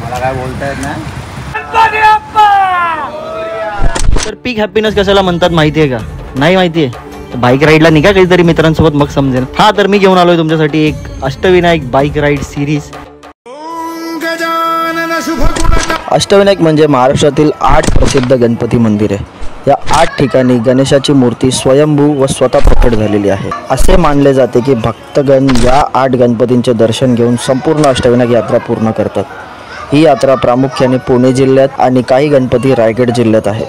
मला काय बोलता येत नाही. तर पीक हॅपीनेस कशाला म्हणतात माहितीये का? नाही माहितीये? बाईक राईडला निघा कधीतरी मित्रांसोबत, मग समजेल. हा, तर मी घेऊन आलोय तुमच्यासाठी एक Ashtavinayak bike ride series. Ashtavinayak म्हणजे महाराष्ट्रातील 8 प्रसिद्ध गणपती मंदिरे. या 8 ठिकाणी गणेशाची मूर्ती स्वयंभू व स्वतः प्रकट झालेली आहे. असे मानले जाते की भक्तगण या 8 गणपतींचे दर्शन घेऊन संपूर्ण अष्टविनायक यात्रा पूर्ण करतात. ही यात्रा प्रामुख्याने पुणे जिल्ह्यात आणि काही गणपती रायगड जिल्ह्यात आहेत.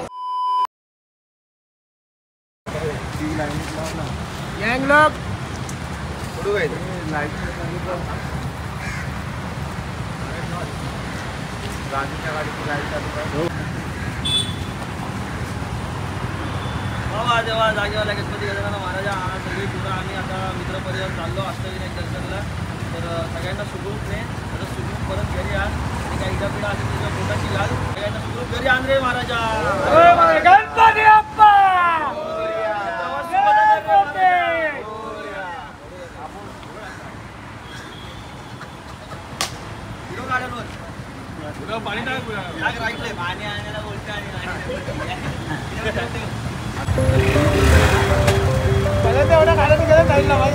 जेव्हा जागेवाला गणपती गजानन महाराज सगळी पुन्हा आम्ही आता मित्रपरिवार चाललो अष्टविनायक दर्शनला. तर सगळ्यांना सुखरूपने आता सुखरूप परत घरी आण आणि काही इडापिडा असेल तुझ्या पोटाची घाल. सगळ्यांना सुखरूप घरी आण रे महाराजा. गणपती बाप्पा पाणी आणायला बोलते आणि एवढा घालून गेलं जाईल ना भाई.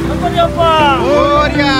गणपती बाप्पा मोरया.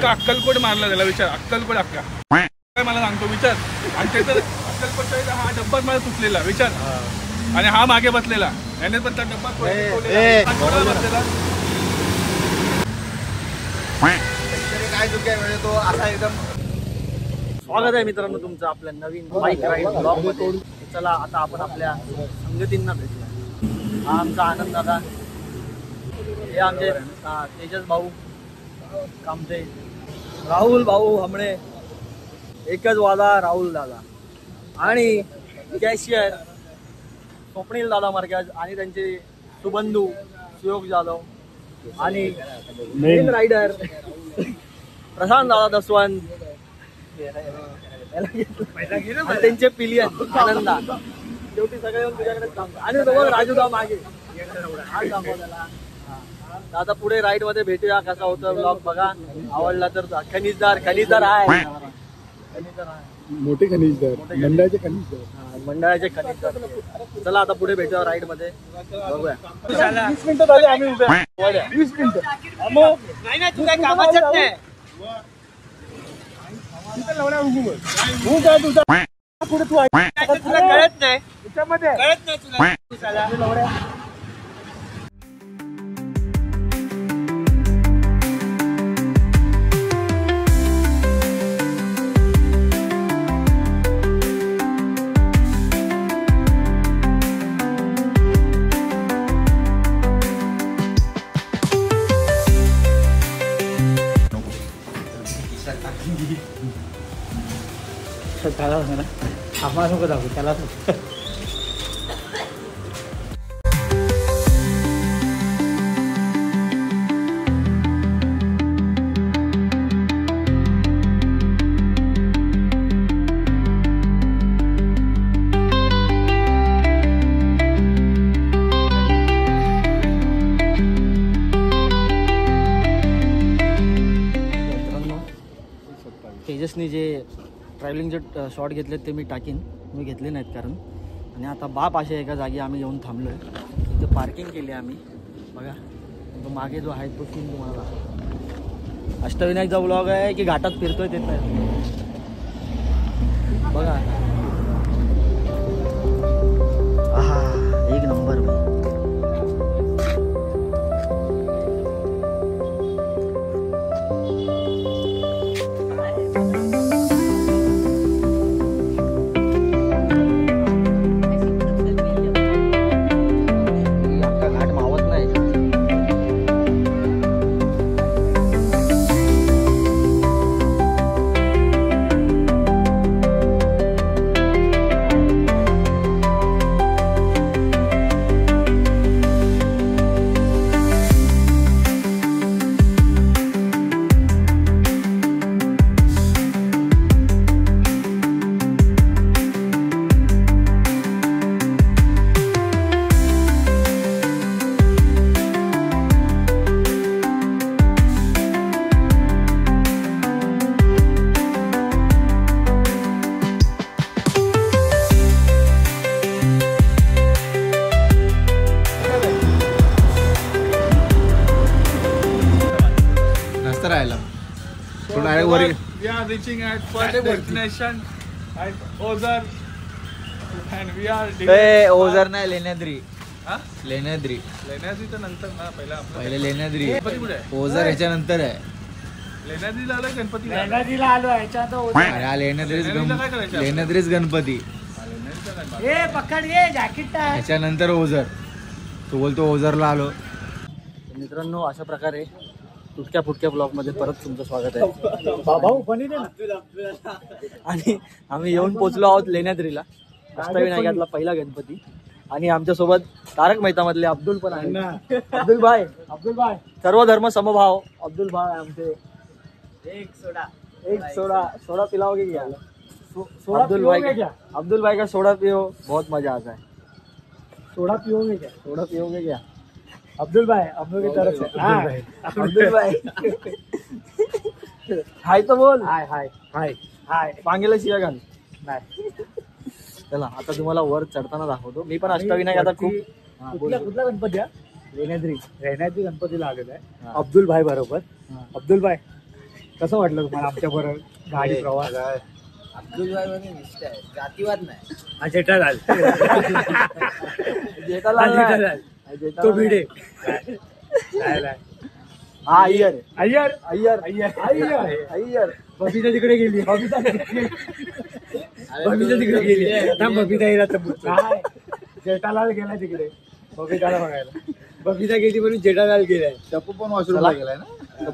अक्कलकोट मारला त्याला. विचार अक्कलकोट अक्का काय मला सांगतो विचार. आणि त्याचा अक्कलकोटचा हा डब्बा मला तुटलेला विचार. आणि हा मागे बसलेला याने पण त्या डब्बा बसलेला. काय चुक्या म्हणजे तो असा एकदम. स्वागत आहे मित्रांनो तुमचं आपल्या नवीन बाईक राईड ब्लॉग मध्ये. चला आता आपण आपल्या संगतींना भेटूया. हा आमचा आनंद दादा, हे आमचे तेजस भाऊ कामते, राहुल भाऊ हमणे, एकच वादा राहुल दादा, आणि कॅशियर स्वप्नील दादा मरकाज आणि त्यांचे सुबंधू सुयोग जाधव आणि मेन रायडर प्रशांत दादा दसवंत आणि त्यांचे पिलियन आनंदा. शेवटी सगळे येऊन तुझ्याकडे थांबतो. आणि बघ राजूदा मागे आज दाखव त्याला. आता पुढे राईड मध्ये भेटूया. कसा होतं ब्लॉग बघा. आवडला तर खनिजदार आहे. खनिजदार आहे मोठे खनिजदार, मंडळाचे खनिजदार, मंडळाचे खनिजदार. चला आता पुढे भेटूया राईड मध्ये. बघूया. 20 मिनिटं झाली आम्ही उभे. 20 मिनिटं नाही तू काय कामाच नाही. पुढे तू तुला कळत नाही. त्याच्यामध्ये कळत नाही तुला. त्याला आम्हाला नको दाखवू त्याला. तेजसनी जे ट्रॅव्हलिंगचे शॉट घेतलेत ते मी टाकीन. मी घेतले नाहीत कारण. आणि आता बाप अशा एका जागी आम्ही येऊन थांबलो आहे. तिथं पार्किंग केली आम्ही. बघा तो मागे जो आहे तो सीन तुम्हाला. अष्टविनायकचा ब्लॉग आहे की घाटात फिरतोय ते तर बघा. आहा एक number. we are reaching at first destination at Ozar and we are Ozar नाही लेण्याद्री हा? लेण्याद्री लेण्याद्रीचं नंतर ना पहिला आपलं पहिले लेण्याद्री गणपती कुठे आहे? ओझर याच्या नंतर आहे. लेण्याद्रीला आलोय गणपती नदीला आलो ह्याच्यात अरे हा लेण्याद्रीच लेण्याद्रीला काय करायचं आपण? लेण्याद्रीच गणपती ए पकड ये जॅकेट टाक. त्याच्यानंतर ओझर. तो बोलतो ओझरला आलो. मित्रांनो अशा प्रकारे तुटक्या फुटक्या ब्लॉग मध्ये परत तुमचं स्वागत आहे. भाऊ फणी दे ना. आणि आम्ही येऊन पोहोचलो आहोत लेण्याद्रीला. अष्टविनायकातला पहिला गणपती. आणि आमच्या सोबत तारक मेहता मधले अब्दुल पण आहे. अब्दुल भाई सर्व धर्म समभाव. अब्दुल भाई आमचे एक सोडा पिलाओगे क्या? अब्दुल भाई का सोडा पियो बहुत मजा आता है. सोडा पियोगे क्या? अब्दुल भाई हम लोग की तरफ से. अब्दुल भाई हाय तो बोल. हाय मागेला शिया घाल. नाही चला आता तुम्हाला वर चढताना दाखवतो. मी पण अष्टविनायक आता खूप. कुठला गणपती आहे? लेण्याद्री गणपतीला आलेला आहे अब्दुल भाई बरोबर. अब्दुल भाई कसं वाटलं तुम्हाला आमच्या बरोबर गाडी प्रवास? अब्दुल भाई मध्ये निष्ठा आहे, जातीवाद नाही. जेठालाल तो भिडे. हा अय्यर बबीता तिकडे गेली. बबीता येईल आता. जेठालाल गेलाय तिकडे बबीताला बघायला. बबीता गेली म्हणून जेठालाल गेलाय. टप्पू पण वॉशरूमला गेलाय ना.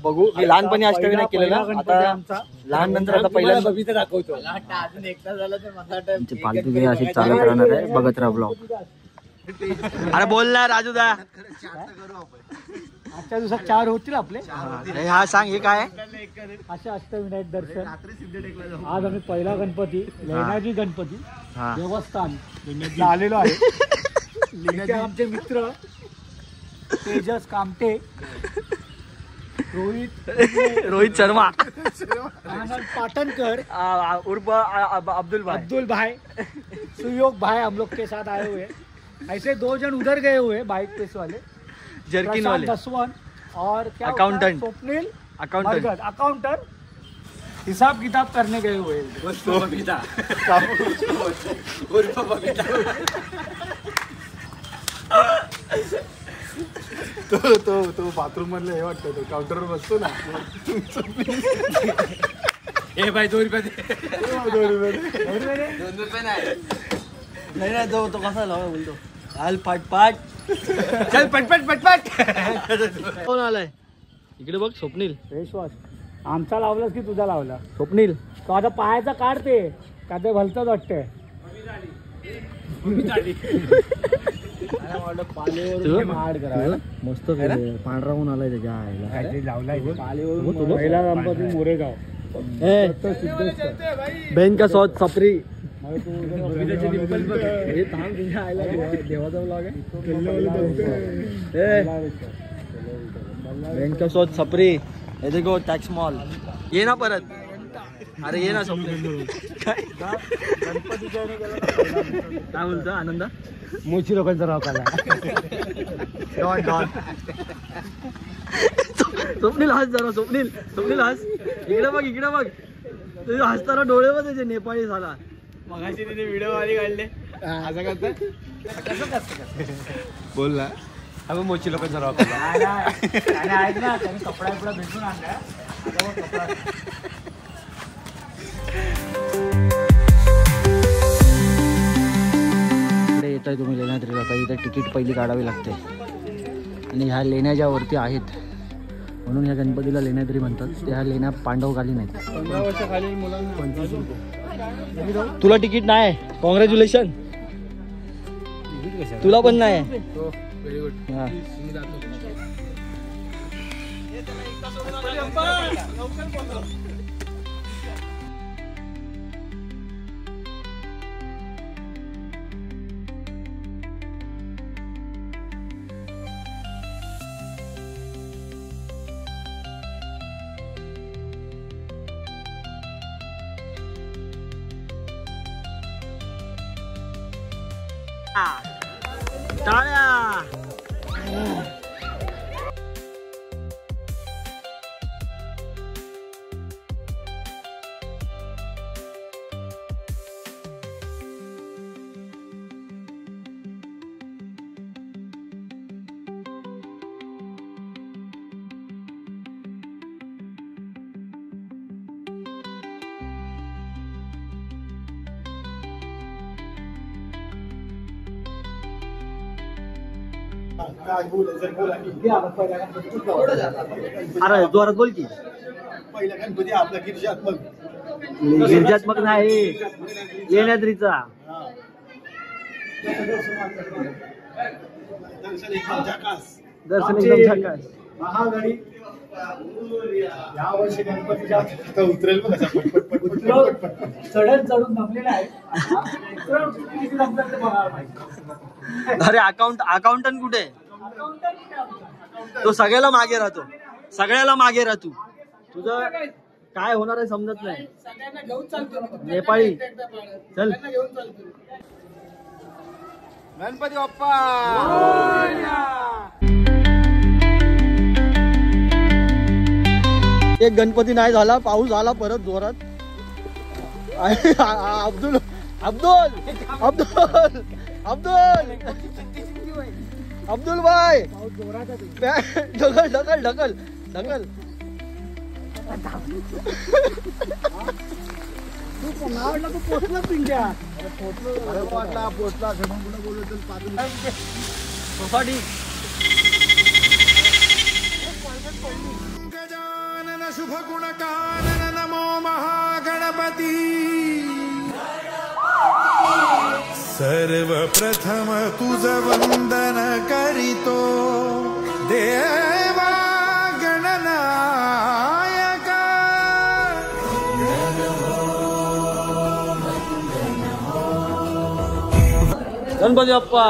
बघू. मी लहानपणी अष्टविनायक केलेला. आता लहान नंतर आता पहिल्यांदा बबीता दाखवतो. अजून एकटा झाला तर मला फालतू गे अशी चालत राहणार आहे. बघत राहा ब्लॉग. अरे बोल ना राजू दा. आजच्या दिवसात 4 होतील आपले. हा सांग हे काय असे अष्टविनायक दर्शन. आज आम्ही पहिला गणपती लेण्याद्री गणपती देवस्थान आलेलो आहे. आमचे मित्र तेजस कामटे, रोहित शर्मा, पाटनकर उर्फ अब्दुल भाई, सुयोग भाई हम लोग के साथ आए हुए. ऐसे 2 जन उधर गए हुए बाइक पेस वाले, जर्किन वाले, दसवन और क्या अकाउंटेंट स्वप्निल अकाउंटर हिसाब किताब करने गए हुए. तो बाथरूम मधलं हे वाटतं तो काउंटरवर बसतो ना. ए भाई 2 रुपये दे. 2 रुपये नाही. तो कसा लावा बोलतो चाल पाट चल पटपट. कोण आलाय इकडे बघ? स्वप्नील. फेसवॉश आमचा लावलास की तुझा लावला? स्वप्नील तो आता पायाचा काढते का ते भलतच वाटतंय. मस्त पांढरा होऊन आलाय त्याच्या पहिला गणपती मोरेगाव. बहन का सौत सपरी. देवाचा ब्लॉग आहे. बहन का सौत सपरी. हे देखो टॅक्स मॉल. ये ना परत. अरे ये ना स्वप्न. काय बोलतो आनंदा? मोची लोकांचा राव काला. स्वप्नील हस जरा. स्वप्नील हस. इकडे बघ तुझे हसताना डोळे बघ त्याचे नेपाळी झाला. मगाशी तिने व्हिडिओ वाली काढले. असं कसं बोल ना. अगं मोची लोकांचा राव काला. ऐक ना त्याने कपडा भेटून आणलाय. येत आहे तुम्ही लेण्याद्रीला. आता इथे तिकीट पहिली काढावी लागते. आणि ह्या लेण्या ज्या वरती आहेत म्हणून या गणपतीला लेण्याद्री म्हणतात. त्या लेण्या पांडवकालीन आहेत. 15 वर्षाखालील मुलांना 25 रुपये. तुला तिकीट नाही? कॉंग्रॅच्युलेशन. तुला पण नाही? Very good. हा. टाळ्या. अरे जोरात बोल की. पहिला गणपती आपला गिरिजात्मक. गिरिजात्मक नाही, लेण्याद्रीचा. दर्शन एकदम झकास. दर्शन एकदम झकास. महागणी या वर्षी गणपतीच्या आता उतरेल बघ कसा चढत चढून जमलेला आहे. अरे अकाउंटंट कुठे? तो सगळ्याला मागे राहतो, सगळ्याला मागे राहतो. तुझं काय होणार आहे समजत नाही. नेपाळी चल. गणपती बाप्पा. एक गणपती नाही झाला, पाऊस आला परत जोरात. अब्दुल अब्दुल अब्दुल अब्दुल अब्दुल भाई ढकल ढकल ढकल ढकल. पोचला पिंड्या. पोचला सोसायटी. गजानन शुभ गुणकानन नमो महागणपती. सर्वप्रथम तुझ वंदन करीतो देवा गणनायका. गणपती बाप्पा.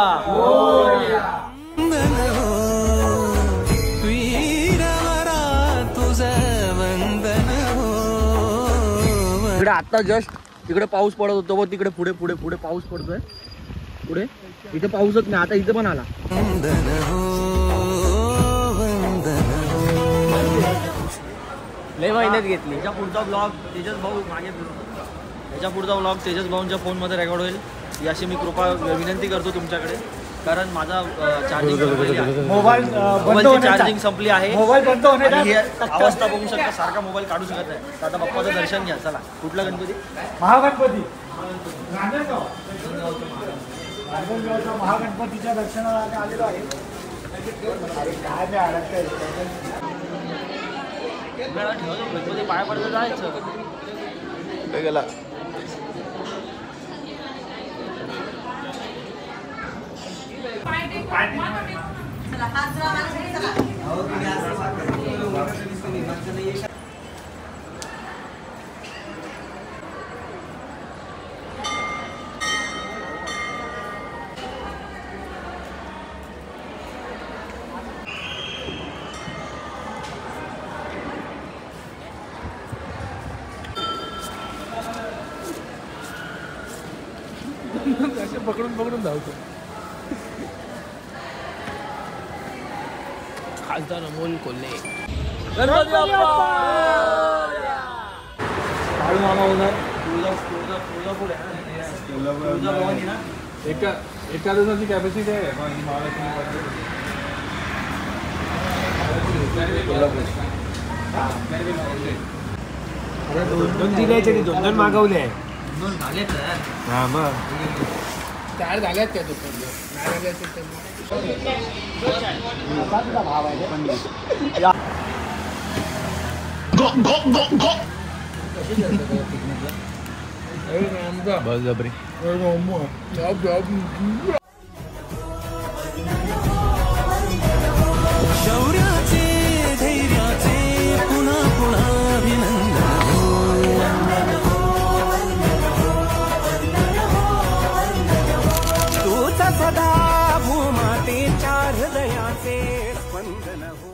इकडे आता जस्ट तिकडे पाऊस पडत होतो व तिकडे पुढे पुढे पुढे पाऊस पडतोय. पुढे इथे पाऊसच नाही, आता इथे पण आला. लय महिन्यात घेतली. याच्या पुढचा ब्लॉग तेजस भाऊ मागे फिरतो. याच्या पुढचा ब्लॉग तेजस भाऊंच्या फोनमध्ये रेकॉर्ड होईल याची मी कृपा विनंती करतो तुमच्याकडे. कारण माझा चार्जिंग मोबाईलची चार्जिंग संपली आहे. आणि ही अवस्था बघू शकता, सारखा मोबाईल काढू शकत नाही. तर आता बाप्पाचं दर्शन घ्या. चला. कुठला गणपती? महागणपती. महागणपतीच्या दर्शनाला आम्ही आलेलो आहे. गणपती पाया पडत जायचं. गेला पकडून पकडून धावतो. खासदार अमोल कोल्हे. गणपती बाप्पा. काळू मामा होणार. तुळजापूर आहे ना. एका दिवसाची कॅपॅसिटी आहे महालक्ष्मी. दोन दिल्याचे दोन दोन मागवले. दोन झाले तर. हा मग तयार झाल्यात त्या बळजबरी. शौर्याचे धैर्याचे पुन्हा पुन्हा अभिनंदन. तूच सदा भूमातेच्या हृदयाचे स्पंदन हो.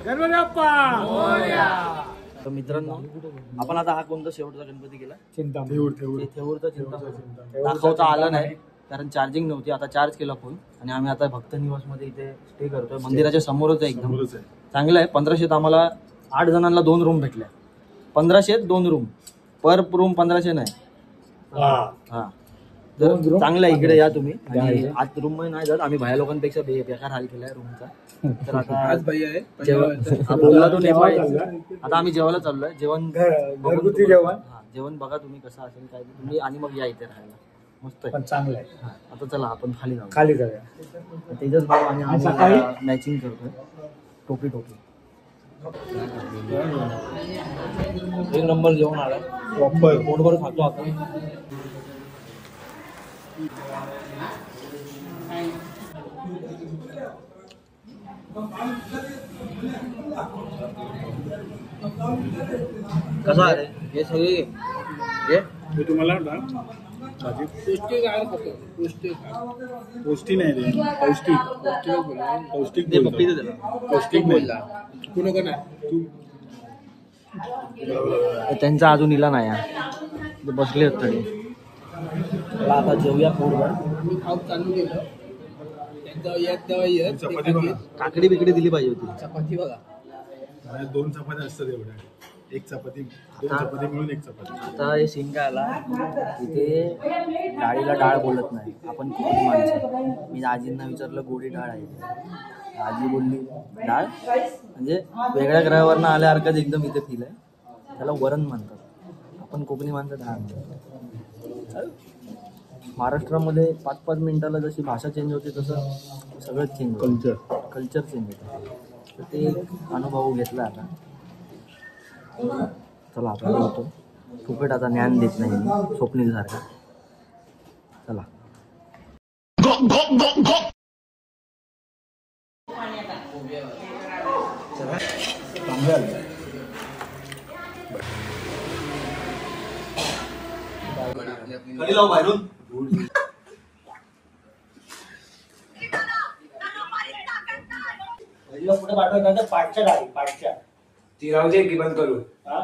गणपती बाप्पा. तर मित्रांनो, आपण आता हा कोणता शेवटचा गणपती केला? चिंता थेऊरचा चिंतामणी. दाखवता आलं नाही कारण चार्जिंग नव्हती. आता चार्ज केला फोन आणि आम्ही आता भक्त निवासमध्ये इथे स्टे करतोय. मंदिराच्या समोरच आहे एकदम. समोरच आहे. चांगलं आहे. 1500 आम्हाला 8 जणांना 2 रूम भेटल्या. 1500 2 रूम पर रूम 1500 नाही. हा तर चांगलं आहे. इकडे या तुम्ही. आणि आत रूम मध्ये नाही जात आम्ही. बाहेर लोकांपेक्षा बेकार हाल केलाय रूमचा. तर आता बोलला तो नेपाळी. आता आम्ही जेवायला चाललोय. जेवण घरगुती जेवण. जेवण बघा तुम्ही कसं असेल काय तुम्ही आणि मग या इथे राहायला. मस्त आहे. पण चांगलं आहे. आता चला आपण खाली जाऊ. खाली जाऊया. तेजस भाऊ आणि आम्ही मॅचिंग करतोय. टोपी एक नंबर जेवण आलाय. प्रॉपर पोटभर खातो आपण. कसं आहे हे सगळे मी तुम्हाला ना भाजी पौष्टिक नाही रे. पौष्टिक पौष्टिक बोलला. त्यांचा अजून इला नाही आहे. बसले आहेत तरी. आता जेवूया पोटभर. काकडी बिकडी दिली पाहिजे होती. चपाती बघा. 2 चपात्या असतात एवढ्या. एक चपाती 2 चपाती मिळून 1 चपाती. आता हे सीन काय आला इथे डाळीला डाळ बोलत नाही. आपण कोकणी माणसं. मी आजींना विचारलं गोडी डाळ आहे. आजी बोलली डाळ म्हणजे वेगळ्या ग्रहावरनं आल्यासारखंच एकदम इथे फील आहे. त्याला वरण म्हणतात. आपण कोकणी माणसं डाळ म्हणतात. महाराष्ट्रामध्ये 5-5 मिनिटाला जशी भाषा चेंज होते तसं सगळंच चेंज होतं. कल्चर चेंज होतं. तर ते अनुभव घेतला आता. चला आपण होतो. फुकट आता ज्ञान देत नाही मी स्वप्नील सारखा. चला खाली लाव बाहेरून. पुढे पाठवायचं पाठच्या डाळी पाठच्या ती राहू दे की बंद करू. हा?